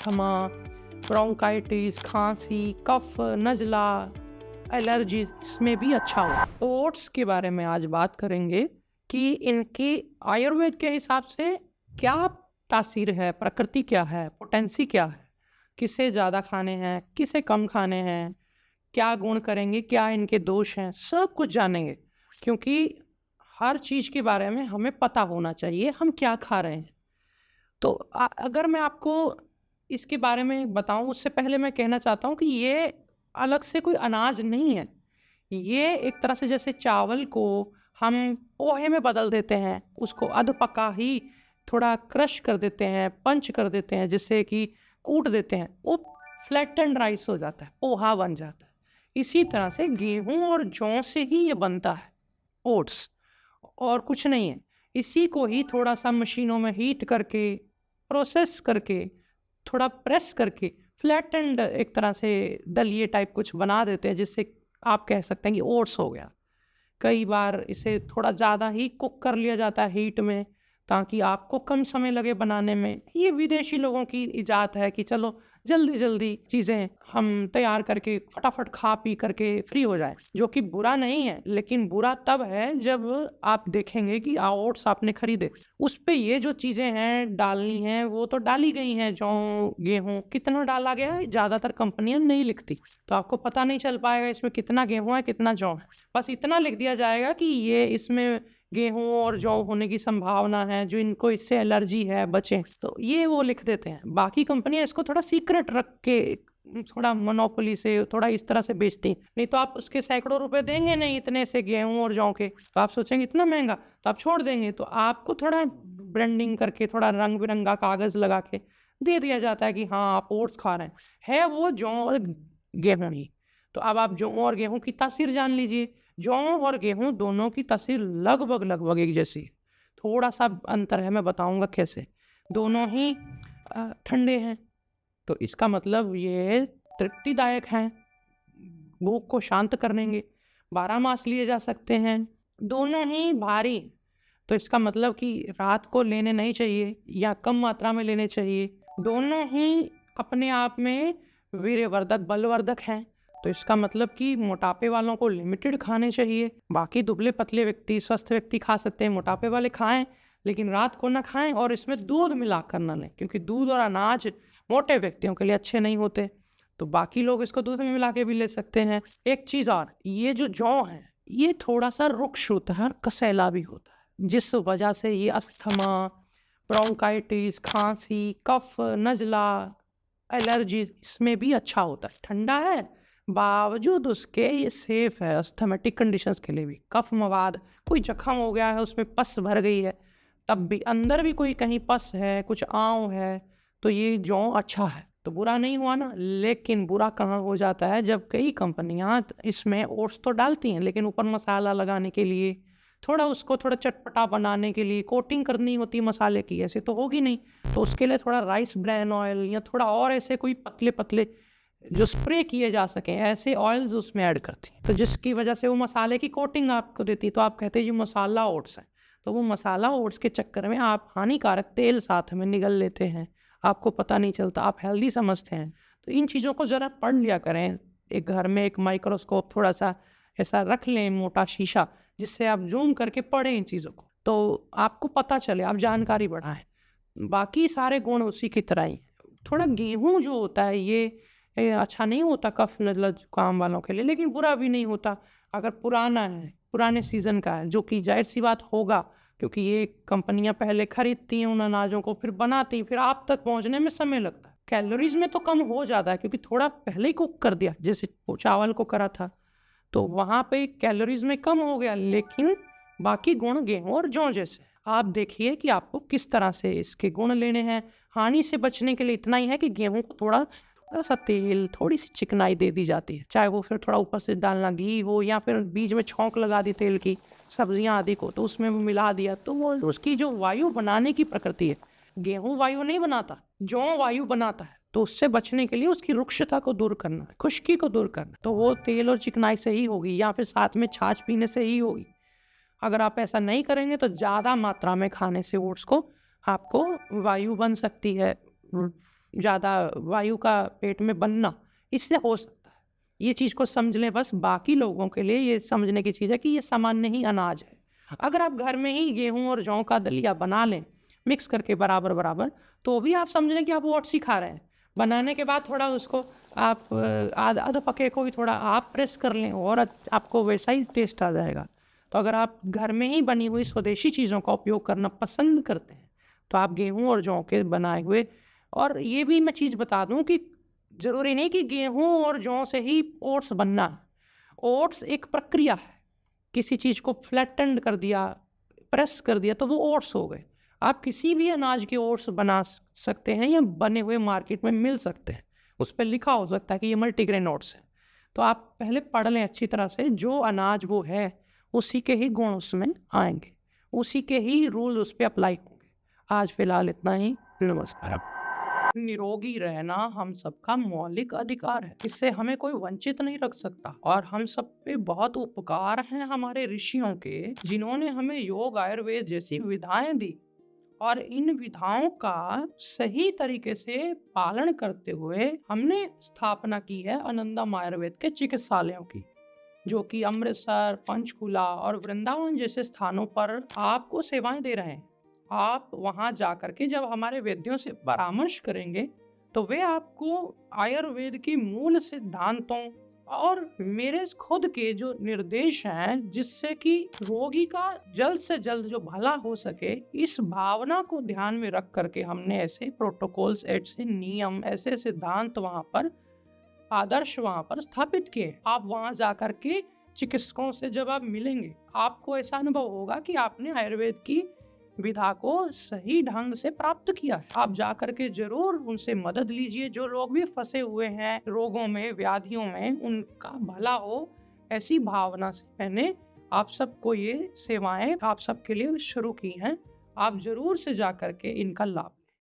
Asthma, bronchitis, खांसी, कफ, नज़ला, allergy इसमें भी अच्छा हो। तो ओट्स के बारे में आज बात करेंगे कि इनके आयुर्वेद के हिसाब से क्या तासीर है, प्रकृति क्या है, पोटेंसी क्या है, किसे ज़्यादा खाने हैं, किसे कम खाने हैं, क्या गुण करेंगे, क्या इनके दोष हैं, सब कुछ जानेंगे। क्योंकि हर चीज़ के बारे में हमें पता होना चाहिए हम क्या खा रहे हैं। तो अगर मैं आपको इसके बारे में बताऊं, उससे पहले मैं कहना चाहता हूं कि ये अलग से कोई अनाज नहीं है। ये एक तरह से जैसे चावल को हम पोहे में बदल देते हैं, उसको अध पका ही थोड़ा क्रश कर देते हैं, पंच कर देते हैं, जिससे कि कूट देते हैं, वो फ्लैटेंड राइस हो जाता है, पोहा बन जाता है। इसी तरह से गेहूं और जौ से ही ये बनता है ओट्स, और कुछ नहीं है। इसी को ही थोड़ा सा मशीनों में हीट करके, प्रोसेस करके, थोड़ा प्रेस करके फ्लैटेंड एक तरह से दलिए टाइप कुछ बना देते हैं, जिससे आप कह सकते हैं कि ओट्स हो गया। कई बार इसे थोड़ा ज़्यादा ही कुक कर लिया जाता है हीट में, ताकि आपको कम समय लगे बनाने में। ये विदेशी लोगों की इजात है कि चलो जल्दी जल्दी चीज़ें हम तैयार करके फटाफट खा पी करके फ्री हो जाए, जो कि बुरा नहीं है। लेकिन बुरा तब है जब आप देखेंगे कि ओट्स आपने खरीदे, उस पे ये जो चीज़ें हैं डालनी हैं वो तो डाली गई हैं। जौ, गेहूँ कितना डाला गया है ज़्यादातर कंपनियां नहीं लिखती, तो आपको पता नहीं चल पाएगा इसमें कितना गेहूँ है कितना जौ है। बस इतना लिख दिया जाएगा कि ये इसमें गेहूं और जौ होने की संभावना है, जो इनको इससे एलर्जी है बचें, तो ये वो लिख देते हैं। बाकी कंपनियां इसको थोड़ा सीक्रेट रख के, थोड़ा मोनोपोली से, थोड़ा इस तरह से बेचती हैं। नहीं तो आप उसके सैकड़ों रुपए देंगे नहीं इतने से गेहूं और जौ के, तो आप सोचेंगे इतना महंगा, तो आप छोड़ देंगे। तो आपको थोड़ा ब्रांडिंग करके, थोड़ा रंग बिरंगा कागज लगा के दे दिया जाता है कि हाँ आप ओट्स खा रहे हैं। है वो जौ और गेहूं ही। तो अब आप जौ और गेहूं की तासीर जान लीजिए। जौ और गेहूं दोनों की तासीर लगभग लगभग एक जैसी है, थोड़ा सा अंतर है, मैं बताऊंगा कैसे। दोनों ही ठंडे हैं, तो इसका मतलब ये तृप्तिदायक हैं, भूख को शांत करेंगे, 12 मास लिए जा सकते हैं। दोनों ही भारी, तो इसका मतलब कि रात को लेने नहीं चाहिए या कम मात्रा में लेने चाहिए। दोनों ही अपने आप में वीर्यवर्धक, बलवर्धक हैं, तो इसका मतलब कि मोटापे वालों को लिमिटेड खाने चाहिए। बाकी दुबले पतले व्यक्ति, स्वस्थ व्यक्ति खा सकते हैं, मोटापे वाले खाएं, लेकिन रात को ना खाएं। और इसमें दूध मिलाकर ना लें, क्योंकि दूध और अनाज मोटे व्यक्तियों के लिए अच्छे नहीं होते। तो बाकी लोग इसको दूध में मिला के भी ले सकते हैं। एक चीज़ और, ये जो जौ है ये थोड़ा सा रुक्ष होता है और कसैला भी होता है, जिस वजह से ये अस्थमा, ब्रोंकाइटिस, खांसी, कफ, नज़ला, एलर्जी इसमें भी अच्छा होता है। ठंडा है, बावजूद उसके ये सेफ है अस्थमेटिक कंडीशंस के लिए भी। कफ मवाद, कोई जख्म हो गया है, उसमें पस भर गई है, तब भी अंदर भी कोई कहीं पस है, कुछ आंव है, तो ये जौ अच्छा है, तो बुरा नहीं हुआ ना। लेकिन बुरा कहाँ हो जाता है, जब कई कंपनियां इसमें ओट्स तो डालती हैं, लेकिन ऊपर मसाला लगाने के लिए, थोड़ा उसको थोड़ा चटपटा बनाने के लिए कोटिंग करनी होती है मसाले की, ऐसे तो होगी नहीं, तो उसके लिए थोड़ा राइस ब्रैन ऑयल या थोड़ा और ऐसे कोई पतले पतले जो स्प्रे किए जा सके ऐसे ऑयल्स उसमें ऐड करती है, तो जिसकी वजह से वो मसाले की कोटिंग आपको देती है। तो आप कहते हैं ये मसाला ओट्स है, तो वो मसाला ओट्स के चक्कर में आप हानिकारक तेल साथ में निगल लेते हैं, आपको पता नहीं चलता, आप हेल्दी समझते हैं। तो इन चीज़ों को ज़रा पढ़ लिया करें। एक घर में एक माइक्रोस्कोप थोड़ा सा ऐसा रख लें, मोटा शीशा, जिससे आप जूम करके पढ़ें इन चीज़ों को, तो आपको पता चले, आप जानकारी बढ़ाएं। बाकी सारे गुण उसी की तरह ही। थोड़ा गेहूं जो होता है ये अच्छा नहीं होता कफ नज़ला जुकाम वालों के लिए, लेकिन बुरा भी नहीं होता अगर पुराना है, पुराने सीज़न का है, जो कि जाहिर सी बात होगा, क्योंकि ये कंपनियां पहले खरीदती हैं उन अनाजों को, फिर बनाती, फिर आप तक पहुंचने में समय लगता है। कैलोरीज में तो कम हो जाता है, क्योंकि थोड़ा पहले ही कुक कर दिया, जैसे चावल को करा था, तो वहाँ पे कैलोरीज में कम हो गया। लेकिन बाकी गुण गेहूं और जौ जैसे, आप देखिए कि आपको किस तरह से इसके गुण लेने हैं। हानि से बचने के लिए इतना ही है कि गेहूं को थोड़ा थोड़ा सा तेल, थोड़ी सी चिकनाई दे दी जाती है, चाहे वो फिर थोड़ा ऊपर से डालना घी हो, या फिर बीच में छौंक लगा दी तेल की, सब्जियां आदि को, तो उसमें वो मिला दिया, तो वो उसकी जो वायु बनाने की प्रकृति है, गेहूं वायु नहीं बनाता, जौ वायु बनाता है। तो उससे बचने के लिए उसकी रुक्षता को दूर करना, खुश्की को दूर करना, तो वो तेल और चिकनाई से ही होगी, या फिर साथ में छाछ पीने से ही होगी। अगर आप ऐसा नहीं करेंगे तो ज़्यादा मात्रा में खाने से ओट्स को आपको वायु बन सकती है, ज़्यादा वायु का पेट में बनना, इससे हो सकता है। ये चीज़ को समझ लें बस। बाकी लोगों के लिए ये समझने की चीज़ है कि ये सामान्य ही अनाज है। अगर आप घर में ही गेहूँ और जौ का दलिया बना लें मिक्स करके बराबर, तो भी आप समझ लें कि आप ओट्स ही खा रहे हैं। बनाने के बाद थोड़ा उसको आप आधा पके को भी थोड़ा आप प्रेस कर लें और आपको वैसा ही टेस्ट आ जाएगा। तो अगर आप घर में ही बनी हुई स्वदेशी चीज़ों का उपयोग करना पसंद करते हैं, तो आप गेहूँ और जौ के बनाए हुए, और ये भी मैं चीज़ बता दूँ कि ज़रूरी नहीं कि गेहूँ और जौ से ही ओट्स बनना है। ओट्स एक प्रक्रिया है। किसी चीज़ को फ्लैटेंड कर दिया, प्रेस कर दिया, तो वो ओट्स हो गए। आप किसी भी अनाज के ओट्स बना सकते हैं या बने हुए मार्केट में मिल सकते हैं। उस पे लिखा हो सकता है कि ये मल्टीग्रेन ओट्स है। तो आप पहले पढ़ लें अच्छी तरह से, जो अनाज वो है उसी के ही गुण उसमें आएंगे, उसी के ही रूल उस पर अप्लाई होंगे। आज फिलहाल इतना ही। नमस्कार। निरोगी रहना हम सबका मौलिक अधिकार है। इससे हमें कोई वंचित नहीं रख सकता, और हम सब पे बहुत उपकार हैं हमारे ऋषियों के, जिन्होंने हमें योग आयुर्वेद जैसी विधाएं दी, और इन विधाओं का सही तरीके से पालन करते हुए हमने स्थापना की है आनंदम आयुर्वेद के चिकित्सालयों की, जो कि अमृतसर, पंचकुला और वृंदावन जैसे स्थानों पर आपको सेवाएं दे रहे हैं। आप वहां जाकर के जब हमारे वैद्यों से परामर्श करेंगे, तो वे आपको आयुर्वेद के मूल सिद्धांतों और मेरे खुद के जो निर्देश हैं, जिससे कि रोगी का जल्द से जल्द जो भला हो सके, इस भावना को ध्यान में रख करके हमने ऐसे प्रोटोकॉल्स, ऐसे नियम, ऐसे सिद्धांत वहां पर, आदर्श वहां पर स्थापित किए। आप वहां जाकर के चिकित्सकों से जब आप मिलेंगे, आपको ऐसा अनुभव होगा कि आपने आयुर्वेद की विधा को सही ढंग से प्राप्त किया है। आप जाकर के जरूर उनसे मदद लीजिए। जो लोग भी फंसे हुए हैं रोगों में, व्याधियों में, उनका भला हो, ऐसी भावना से मैंने आप सबको ये सेवाएं आप सबके लिए शुरू की हैं। आप जरूर से जाकर के इनका लाभ